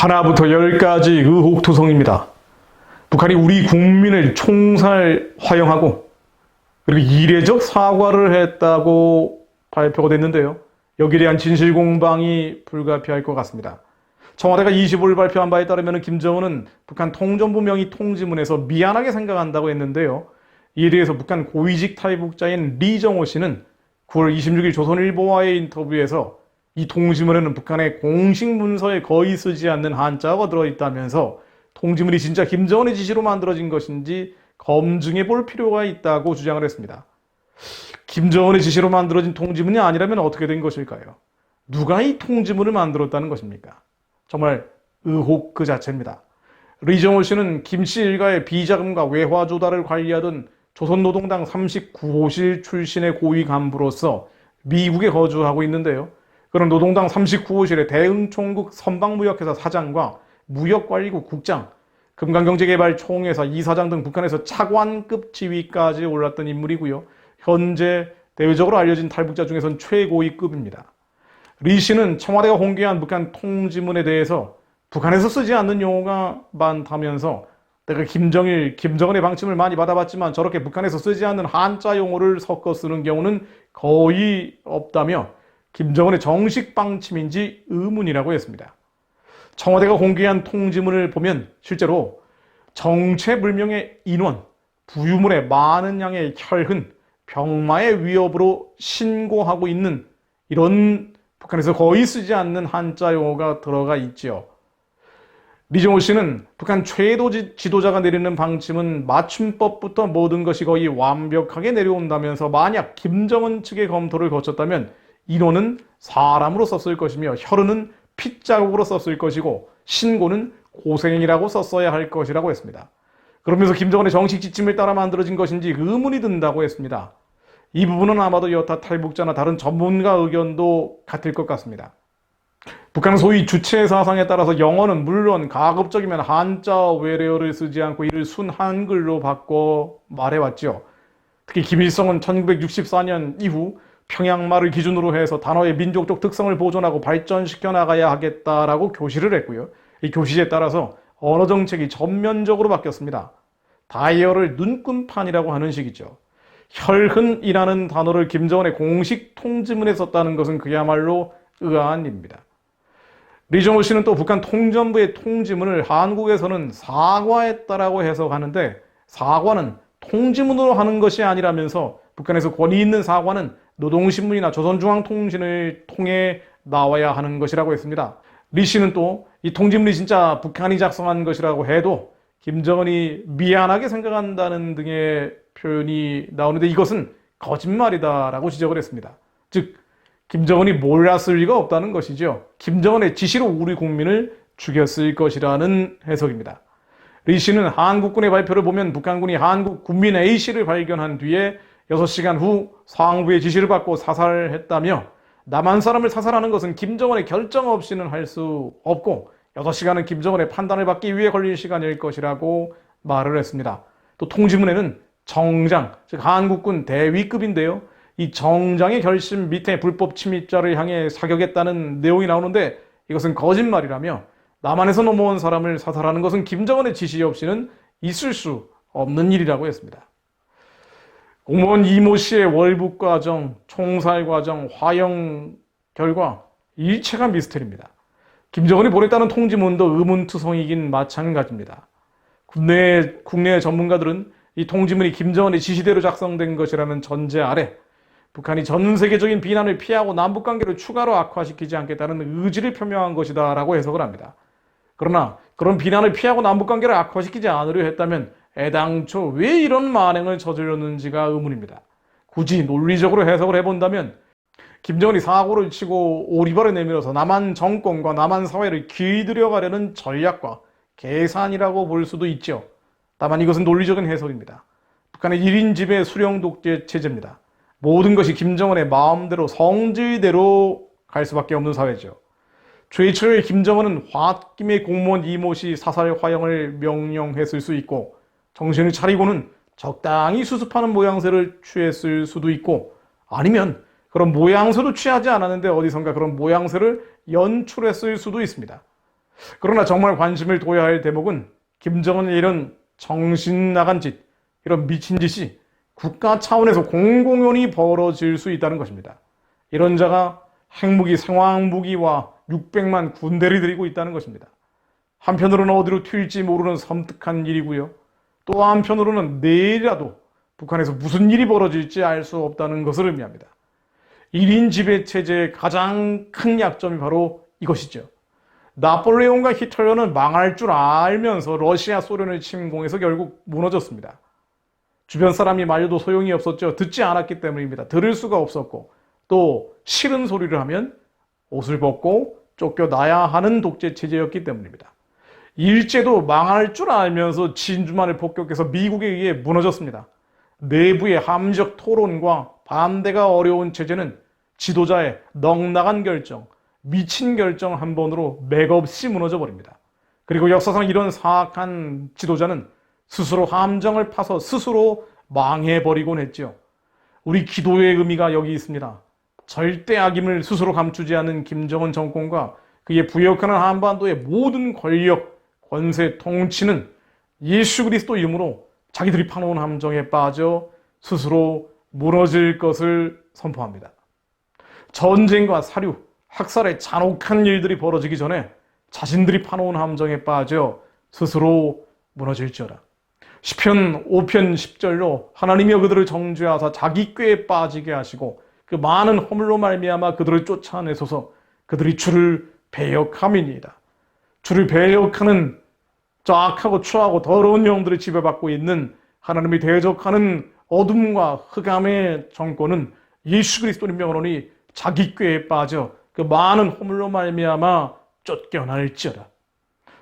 하나부터 열까지 의혹투성입니다. 북한이 우리 국민을 총살 화형하고 그리고 이례적 사과를 했다고 발표가 됐는데요. 여기에 대한 진실 공방이 불가피할 것 같습니다. 청와대가 25일 발표한 바에 따르면 김정은은 북한 통전부 명의 통지문에서 미안하게 생각한다고 했는데요. 이에 대해서 북한 고위직 탈북자인 리정호 씨는 9월 26일 조선일보와의 인터뷰에서 이 통지문에는 북한의 공식 문서에 거의 쓰지 않는 한자어가 들어있다면서 통지문이 진짜 김정은의 지시로 만들어진 것인지 검증해 볼 필요가 있다고 주장을 했습니다. 김정은의 지시로 만들어진 통지문이 아니라면 어떻게 된 것일까요? 누가 이 통지문을 만들었다는 것입니까? 정말 의혹 그 자체입니다. 리정호 씨는 김 씨 일가의 비자금과 외화 조달을 관리하던 조선노동당 39호실 출신의 고위 간부로서 미국에 거주하고 있는데요. 그런 노동당 39호실의 대응총국 선박무역회사 사장과 무역관리국 국장, 금강경제개발총회사 이사장 등 북한에서 차관급 지위까지 올랐던 인물이고요. 현재 대외적으로 알려진 탈북자 중에선 최고위급입니다. 리 씨는 청와대가 공개한 북한 통지문에 대해서 북한에서 쓰지 않는 용어가 많다면서 내가 김정은의 방침을 많이 받아봤지만 저렇게 북한에서 쓰지 않는 한자 용어를 섞어 쓰는 경우는 거의 없다며 김정은의 정식 방침인지 의문이라고 했습니다. 청와대가 공개한 통지문을 보면 실제로 정체불명의 인원, 부유물의 많은 양의 혈흔, 병마의 위협으로 신고하고 있는 이런 북한에서 거의 쓰지 않는 한자 용어가 들어가 있지요. 리정호 씨는 북한 최고 지도자가 내리는 방침은 맞춤법부터 모든 것이 거의 완벽하게 내려온다면서 만약 김정은 측의 검토를 거쳤다면 인원은 사람으로 썼을 것이며 혈흔은 핏자국으로 썼을 것이고 신고는 고생이라고 썼어야 할 것이라고 했습니다. 그러면서 김정은의 정식 지침을 따라 만들어진 것인지 의문이 든다고 했습니다. 이 부분은 아마도 여타 탈북자나 다른 전문가 의견도 같을 것 같습니다. 북한은 소위 주체 사상에 따라서 영어는 물론 가급적이면 한자 외래어를 쓰지 않고 이를 순한글로 바꿔 말해왔죠. 특히 김일성은 1964년 이후 평양말을 기준으로 해서 단어의 민족적 특성을 보존하고 발전시켜 나가야 하겠다라고 교시를 했고요. 이 교시에 따라서 언어 정책이 전면적으로 바뀌었습니다. 다이어를 눈금판이라고 하는 식이죠. 혈흔이라는 단어를 김정은의 공식 통지문에 썼다는 것은 그야말로 의아한 일입니다. 리정호 씨는 또 북한 통전부의 통지문을 한국에서는 사과했다라고 해석하는데 사과는 통지문으로 하는 것이 아니라면서 북한에서 권위 있는 사과는 노동신문이나 조선중앙통신을 통해 나와야 하는 것이라고 했습니다. 리 씨는 또 이 통지문이 진짜 북한이 작성한 것이라고 해도 김정은이 미안하게 생각한다는 등의 표현이 나오는데 이것은 거짓말이다라고 지적을 했습니다. 즉 김정은이 몰랐을 리가 없다는 것이죠. 김정은의 지시로 우리 국민을 죽였을 것이라는 해석입니다. 리 씨는 한국군의 발표를 보면 북한군이 한국 군민 A씨를 발견한 뒤에 6시간 후 상부의 지시를 받고 사살했다며 남한 사람을 사살하는 것은 김정은의 결정 없이는 할 수 없고 6시간은 김정은의 판단을 받기 위해 걸릴 시간일 것이라고 말을 했습니다. 또 통지문에는 정장, 즉 한국군 대위급인데요. 이 정장의 결심 밑에 불법 침입자를 향해 사격했다는 내용이 나오는데 이것은 거짓말이라며 남한에서 넘어온 사람을 사살하는 것은 김정은의 지시 없이는 있을 수 없는 일이라고 했습니다. 공무원 이모 씨의 월북 과정, 총살 과정, 화형 결과 일체가 미스터리입니다. 김정은이 보냈다는 통지문도 의문투성이긴 마찬가지입니다. 국내 전문가들은 이 통지문이 김정은의 지시대로 작성된 것이라는 전제 아래 북한이 전 세계적인 비난을 피하고 남북관계를 추가로 악화시키지 않겠다는 의지를 표명한 것이다 라고 해석을 합니다. 그러나 그런 비난을 피하고 남북관계를 악화시키지 않으려 했다면 애당초 왜 이런 만행을 저질렀는지가 의문입니다. 굳이 논리적으로 해석을 해본다면 김정은이 사고를 치고 오리발을 내밀어서 남한 정권과 남한 사회를 길들여가려는 전략과 계산이라고 볼 수도 있죠. 다만 이것은 논리적인 해석입니다. 북한의 1인 지배 수령 독재 체제입니다. 모든 것이 김정은의 마음대로 성질대로 갈 수밖에 없는 사회죠. 최초의 김정은은 홧김에 공무원 이모 씨 사살 화형을 명령했을 수 있고 정신을 차리고는 적당히 수습하는 모양새를 취했을 수도 있고 아니면 그런 모양새도 취하지 않았는데 어디선가 그런 모양새를 연출했을 수도 있습니다. 그러나 정말 관심을 둬야 할 대목은 김정은의 이런 정신 나간 짓, 이런 미친 짓이 국가 차원에서 공공연히 벌어질 수 있다는 것입니다. 이런 자가 핵무기, 생화학무기와 600만 군대를 들이고 있다는 것입니다. 한편으로는 어디로 튈지 모르는 섬뜩한 일이고요. 또 한편으로는 내일이라도 북한에서 무슨 일이 벌어질지 알 수 없다는 것을 의미합니다. 1인 지배체제의 가장 큰 약점이 바로 이것이죠. 나폴레옹과 히틀러는 망할 줄 알면서 러시아, 소련을 침공해서 결국 무너졌습니다. 주변 사람이 말려도 소용이 없었죠. 듣지 않았기 때문입니다. 들을 수가 없었고 또 싫은 소리를 하면 옷을 벗고 쫓겨나야 하는 독재체제였기 때문입니다. 일제도 망할 줄 알면서 진주만을 폭격해서 미국에 의해 무너졌습니다. 내부의 함적 토론과 반대가 어려운 체제는 지도자의 넉나간 결정, 미친 결정 한 번으로 맥없이 무너져 버립니다. 그리고 역사상 이런 사악한 지도자는 스스로 함정을 파서 스스로 망해버리곤 했죠. 우리 기도의 의미가 여기 있습니다. 절대 악임을 스스로 감추지 않는 김정은 정권과 그에 부역하는 한반도의 모든 권력, 권세, 통치는 예수 그리스도 이름으로 자기들이 파놓은 함정에 빠져 스스로 무너질 것을 선포합니다. 전쟁과 사류, 학살의 잔혹한 일들이 벌어지기 전에 자신들이 파놓은 함정에 빠져 스스로 무너질지어다. 시편 5편 10절로 하나님이여 그들을 정죄하사 자기 꾀에 빠지게 하시고 그 많은 허물로 말미암아 그들을 쫓아내소서. 그들이 주를 배역함이니이다. 주를 배역하는 저 악하고 추하고 더러운 영들을 지배받고 있는 하나님이 대적하는 어둠과 흑암의 정권은 예수 그리스도의 명으로니 자기 꾀에 빠져 그 많은 허물로 말미암아 쫓겨날지어다.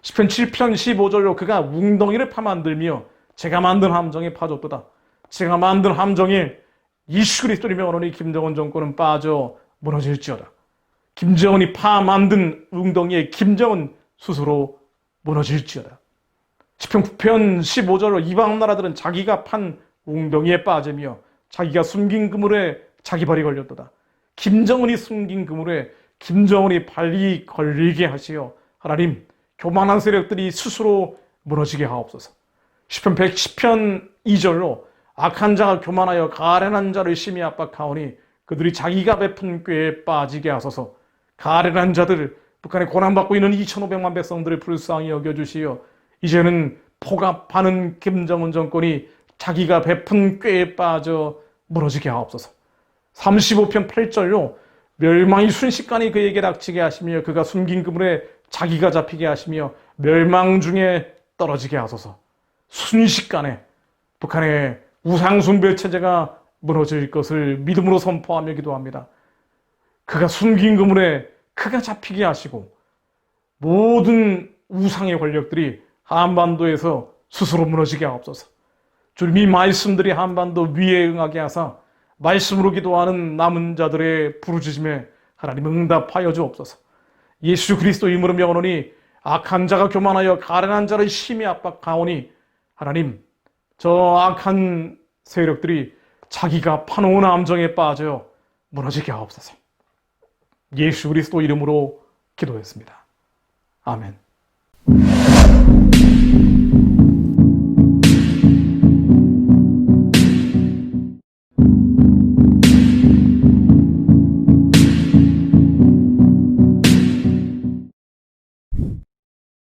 시편 7편 15절로 그가 웅덩이를 파만들며 제가 만든 함정에 파졌도다. 제가 만든 함정에 예수 그리스도의 명으로니 김정은 정권은 빠져 무너질지어다. 김정은이 파 만든 웅덩이에 김정은 스스로 무너질지어다. 시편 9편 15절로 이방 나라들은 자기가 판 웅덩이에 빠지며 자기가 숨긴 그물에 자기 발이 걸렸도다. 김정은이 숨긴 그물에 김정은이 발이 걸리게 하시어 하나님 교만한 세력들이 스스로 무너지게 하옵소서. 시편 110편 2절로 악한 자가 교만하여 가련한 자를 심히 압박하오니 그들이 자기가 베푼 꾀에 빠지게 하소서. 가련한 자들, 북한에 고난받고 있는 2,500만 백성들을 불쌍히 여겨주시어 이제는 포갑하는 김정은 정권이 자기가 베푼 꾀에 빠져 무너지게 하옵소서. 35편 8절로 멸망이 순식간에 그에게 닥치게 하시며 그가 숨긴 그물에 자기가 잡히게 하시며 멸망 중에 떨어지게 하소서. 순식간에 북한의 우상숭배 체제가 무너질 것을 믿음으로 선포하며 기도합니다. 그가 숨긴 그물에 그가 잡히게 하시고 모든 우상의 권력들이 한반도에서 스스로 무너지게 하옵소서. 주님이 말씀들이 한반도 위에 응하게 하사 말씀으로 기도하는 남은 자들의 부르짖음에 하나님 응답하여 주옵소서. 예수 그리스도 이름으로 명하노니 악한 자가 교만하여 가련한 자를 심히 압박하오니 하나님 저 악한 세력들이 자기가 파놓은 함정에 빠져 무너지게 하옵소서. 예수 그리스도 이름으로 기도했습니다. 아멘.